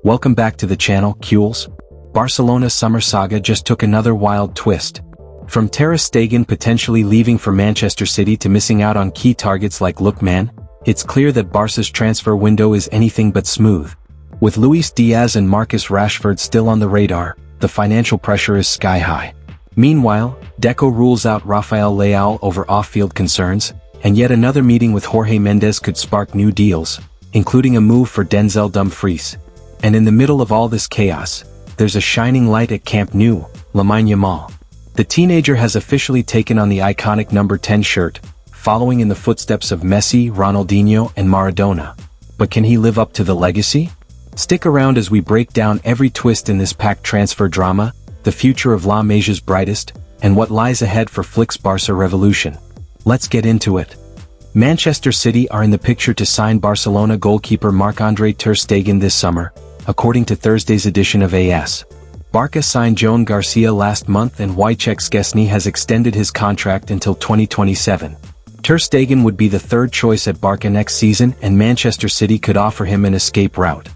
Welcome back to the channel, Kules. Barcelona summer saga just took another wild twist. From Ter Stegen potentially leaving for Manchester City to missing out on key targets like Lookman, it's clear that Barca's transfer window is anything but smooth. With Luis Díaz and Marcus Rashford still on the radar, the financial pressure is sky high. Meanwhile, Deco rules out Rafael Leão over off-field concerns, and yet another meeting with Jorge Mendes could spark new deals, including a move for Denzel Dumfries. And in the middle of all this chaos, there's a shining light at Camp Nou, Lamine Yamal. The teenager has officially taken on the iconic number 10 shirt, following in the footsteps of Messi, Ronaldinho, and Maradona. But can he live up to the legacy? Stick around as we break down every twist in this packed transfer drama, the future of La Masia's brightest, and what lies ahead for Flick's Barca revolution. Let's get into it. Manchester City are in the picture to sign Barcelona goalkeeper Marc-Andre Ter Stegen this summer, according to Thursday's edition of AS. Barca signed Joan Garcia last month and Wojciech Szczesny has extended his contract until 2027. Ter Stegen would be the third choice at Barca next season and Manchester City could offer him an escape route.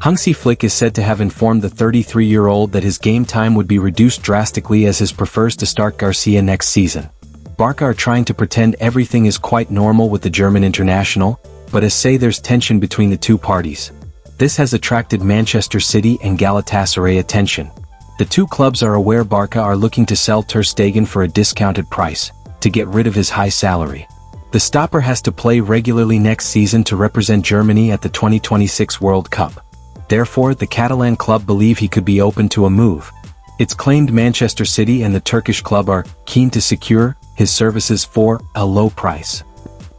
Hansi Flick is said to have informed the 33-year-old that his game time would be reduced drastically as he prefers to start Garcia next season. Barca are trying to pretend everything is quite normal with the German international, but as say there's tension between the two parties. This has attracted Manchester City and Galatasaray attention. The two clubs are aware Barca are looking to sell Ter Stegen for a discounted price, to get rid of his high salary. The stopper has to play regularly next season to represent Germany at the 2026 World Cup. Therefore, the Catalan club believe he could be open to a move. It's claimed Manchester City and the Turkish club are keen to secure his services for a low price.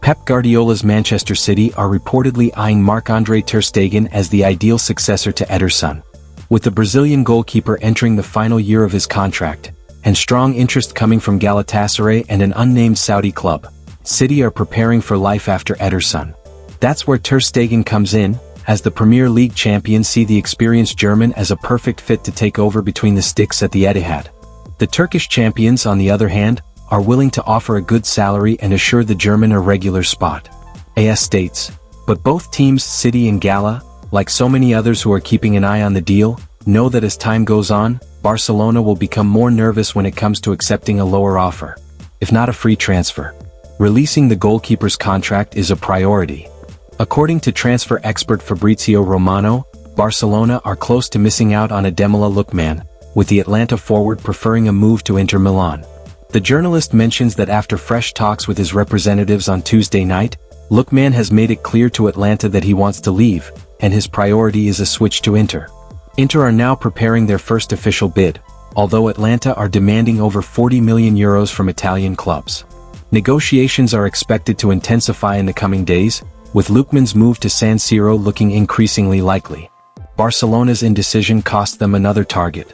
Pep Guardiola's Manchester City are reportedly eyeing Marc-Andre Ter Stegen as the ideal successor to Ederson. With the Brazilian goalkeeper entering the final year of his contract, and strong interest coming from Galatasaray and an unnamed Saudi club, City are preparing for life after Ederson. That's where Ter Stegen comes in, as the Premier League champions see the experienced German as a perfect fit to take over between the sticks at the Etihad. The Turkish champions, on the other hand, are willing to offer a good salary and assure the German a regular spot. AS states, but both teams, City and Gala, like so many others who are keeping an eye on the deal, know that as time goes on, Barcelona will become more nervous when it comes to accepting a lower offer, if not a free transfer. Releasing the goalkeeper's contract is a priority. According to transfer expert Fabrizio Romano, Barcelona are close to missing out on Ademola Lookman, with the Atlanta forward preferring a move to Inter Milan. The journalist mentions that after fresh talks with his representatives on Tuesday night, Lookman has made it clear to Atlanta that he wants to leave, and his priority is a switch to Inter. Inter are now preparing their first official bid, although Atlanta are demanding over €40 million from Italian clubs. Negotiations are expected to intensify in the coming days, with Lookman's move to San Siro looking increasingly likely. Barcelona's indecision cost them another target.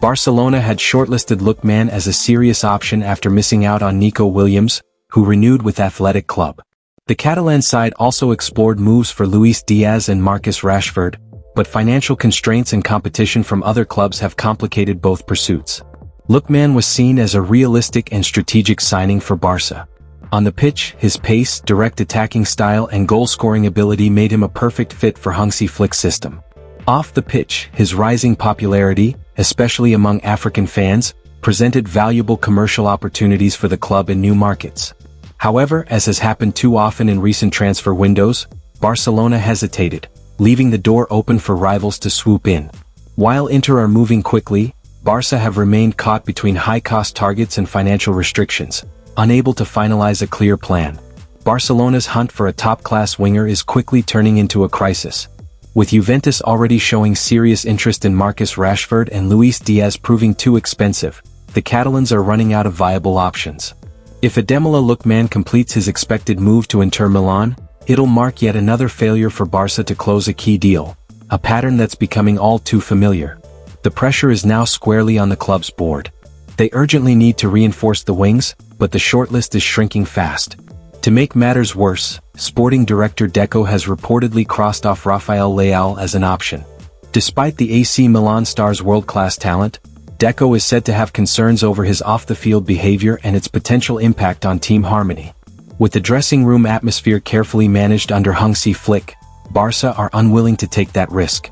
Barcelona had shortlisted Lookman as a serious option after missing out on Nico Williams, who renewed with Athletic Club. The Catalan side also explored moves for Luis Díaz and Marcus Rashford, but financial constraints and competition from other clubs have complicated both pursuits. Lookman was seen as a realistic and strategic signing for Barca. On the pitch, his pace, direct attacking style and goal-scoring ability made him a perfect fit for Hansi Flick's system. Off the pitch, his rising popularity, especially among African fans, presented valuable commercial opportunities for the club in new markets. However, as has happened too often in recent transfer windows, Barcelona hesitated, leaving the door open for rivals to swoop in. While Inter are moving quickly, Barca have remained caught between high-cost targets and financial restrictions, unable to finalize a clear plan. Barcelona's hunt for a top-class winger is quickly turning into a crisis. With Juventus already showing serious interest in Marcus Rashford and Luis Díaz proving too expensive, the Catalans are running out of viable options. If Ademola Lookman completes his expected move to Inter Milan, it'll mark yet another failure for Barca to close a key deal, a pattern that's becoming all too familiar. The pressure is now squarely on the club's board. They urgently need to reinforce the wings, but the shortlist is shrinking fast. To make matters worse, sporting director Deco has reportedly crossed off Rafael Leão as an option. Despite the AC Milan star's world-class talent, Deco is said to have concerns over his off-the-field behavior and its potential impact on team harmony. With the dressing room atmosphere carefully managed under Hansi Flick, Barca are unwilling to take that risk.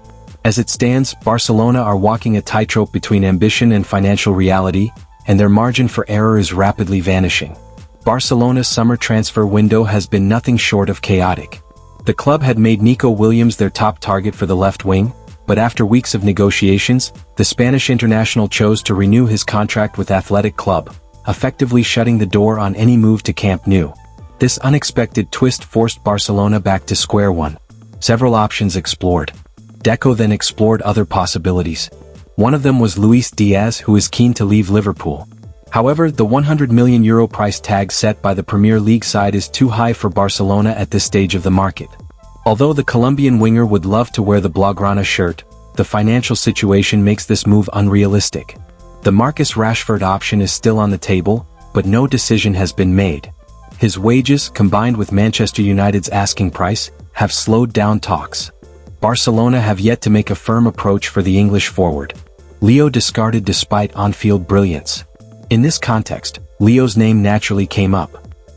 As it stands, Barcelona are walking a tightrope between ambition and financial reality, and their margin for error is rapidly vanishing. Barcelona's summer transfer window has been nothing short of chaotic. The club had made Nico Williams their top target for the left wing, but after weeks of negotiations, the Spanish international chose to renew his contract with Athletic Club, effectively shutting the door on any move to Camp Nou. This unexpected twist forced Barcelona back to square one. Several options explored. Deco then explored other possibilities. One of them was Luis Díaz, who is keen to leave Liverpool. However, the €100 million price tag set by the Premier League side is too high for Barcelona at this stage of the market. Although the Colombian winger would love to wear the Blaugrana shirt, the financial situation makes this move unrealistic. The Marcus Rashford option is still on the table, but no decision has been made. His wages, combined with Manchester United's asking price, have slowed down talks. Barcelona have yet to make a firm approach for the English forward. Leo discarded despite on-field brilliance. In this context, Leo's name naturally came up.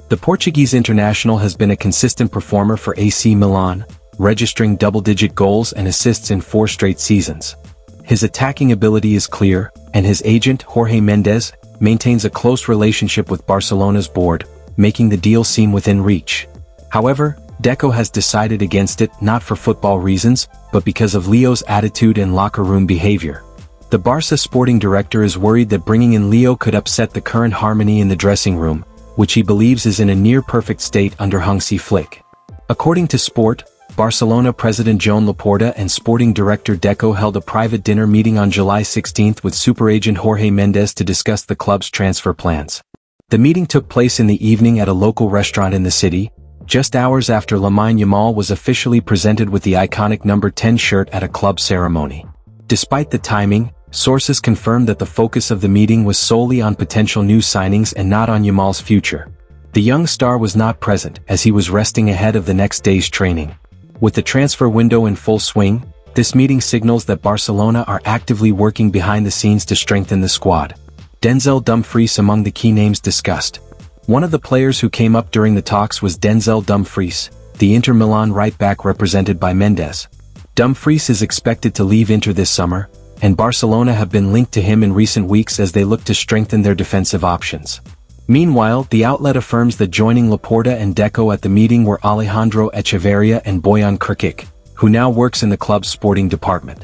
The Portuguese international has been a consistent performer for AC Milan, registering double-digit goals and assists in 4 straight seasons. His attacking ability is clear, and his agent, Jorge Mendes, maintains a close relationship with Barcelona's board, making the deal seem within reach. However, Deco has decided against it not for football reasons, but because of Leo's attitude and locker room behavior. The Barça sporting director is worried that bringing in Leo could upset the current harmony in the dressing room, which he believes is in a near-perfect state under Hansi Flick. According to Sport, Barcelona president Joan Laporta and sporting director Deco held a private dinner meeting on July 16 with superagent Jorge Mendes to discuss the club's transfer plans. The meeting took place in the evening at a local restaurant in the city, just hours after Lamine Yamal was officially presented with the iconic number 10 shirt at a club ceremony. Despite the timing, sources confirmed that the focus of the meeting was solely on potential new signings and not on Yamal's future. The young star was not present as he was resting ahead of the next day's training. With the transfer window in full swing, this meeting signals that Barcelona are actively working behind the scenes to strengthen the squad. Denzel Dumfries among the key names discussed. One of the players who came up during the talks was Denzel Dumfries, the Inter Milan right-back represented by Mendes. Dumfries is expected to leave Inter this summer, and Barcelona have been linked to him in recent weeks as they look to strengthen their defensive options. Meanwhile, the outlet affirms that joining Laporta and Deco at the meeting were Alejandro Echeverria and Boyan Krkic, who now works in the club's sporting department.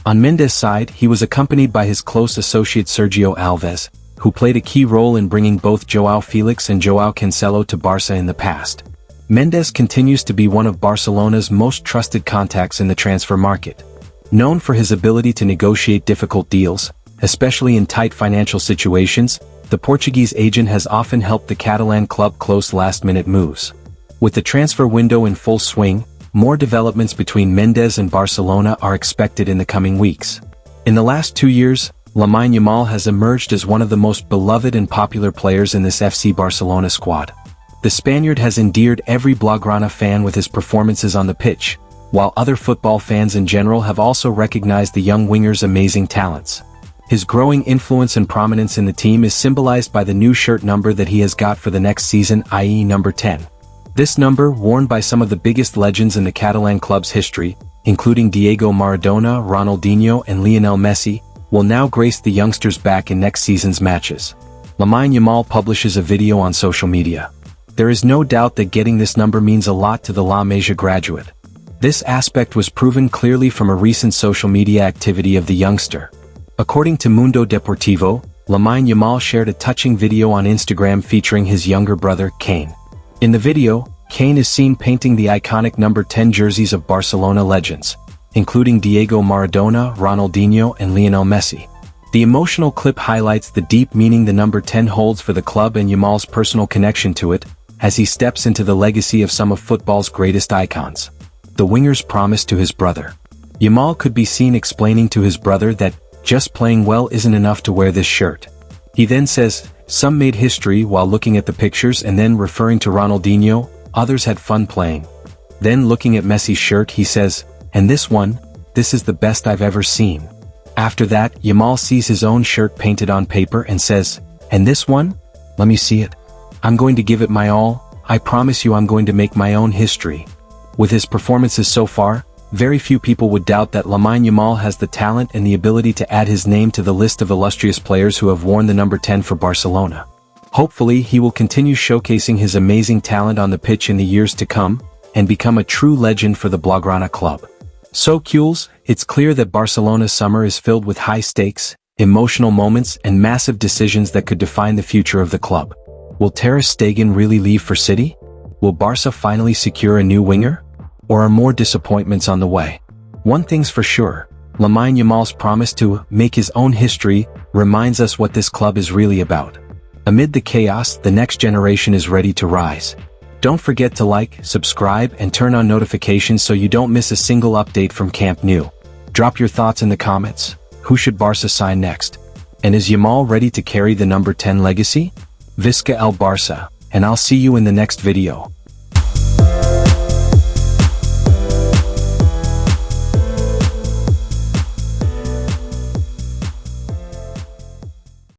On Mendes' side, he was accompanied by his close associate Sergio Alves, who played a key role in bringing both João Felix and João Cancelo to Barça in the past. Mendes continues to be one of Barcelona's most trusted contacts in the transfer market. Known for his ability to negotiate difficult deals, especially in tight financial situations, the Portuguese agent has often helped the Catalan club close last-minute moves. With the transfer window in full swing, more developments between Mendes and Barcelona are expected in the coming weeks. In the last 2 years, Lamine Yamal has emerged as one of the most beloved and popular players in this FC Barcelona squad. The Spaniard has endeared every Blaugrana fan with his performances on the pitch, while other football fans in general have also recognized the young winger's amazing talents. His growing influence and prominence in the team is symbolized by the new shirt number that he has got for the next season, i.e. number 10. This number, worn by some of the biggest legends in the Catalan club's history, including Diego Maradona, Ronaldinho and Lionel Messi, will now grace the youngsters back in next season's matches. Lamine Yamal publishes a video on social media. There is no doubt that getting this number means a lot to the La Masia graduate. This aspect was proven clearly from a recent social media activity of the youngster. According to Mundo Deportivo, Lamine Yamal shared a touching video on Instagram featuring his younger brother, Kane. In the video, Kane is seen painting the iconic number 10 jerseys of Barcelona legends, including Diego Maradona, Ronaldinho and Lionel Messi. The emotional clip highlights the deep meaning the number 10 holds for the club and Yamal's personal connection to it, as he steps into the legacy of some of football's greatest icons. The winger's promise to his brother. Yamal could be seen explaining to his brother that just playing well isn't enough to wear this shirt. He then says, "Some made history while looking at the pictures," and then referring to Ronaldinho, "Others had fun playing." Then looking at Messi's shirt he says, "And this one, this is the best I've ever seen." After that, Yamal sees his own shirt painted on paper and says, "And this one? Let me see it. I'm going to give it my all. I promise you I'm going to make my own history." With his performances so far, very few people would doubt that Lamine Yamal has the talent and the ability to add his name to the list of illustrious players who have worn the number 10 for Barcelona. Hopefully, he will continue showcasing his amazing talent on the pitch in the years to come, and become a true legend for the Blaugrana club. So Kules, it's clear that Barcelona's summer is filled with high stakes, emotional moments and massive decisions that could define the future of the club. Will Ter Stegen really leave for City? Will Barca finally secure a new winger? Or are more disappointments on the way? One thing's for sure, Lamine Yamal's promise to make his own history reminds us what this club is really about. Amid the chaos, the next generation is ready to rise. Don't forget to like, subscribe, and turn on notifications so you don't miss a single update from Camp Nou. Drop your thoughts in the comments. Who should Barca sign next? And is Yamal ready to carry the number 10 legacy? Visca el Barça, and I'll see you in the next video.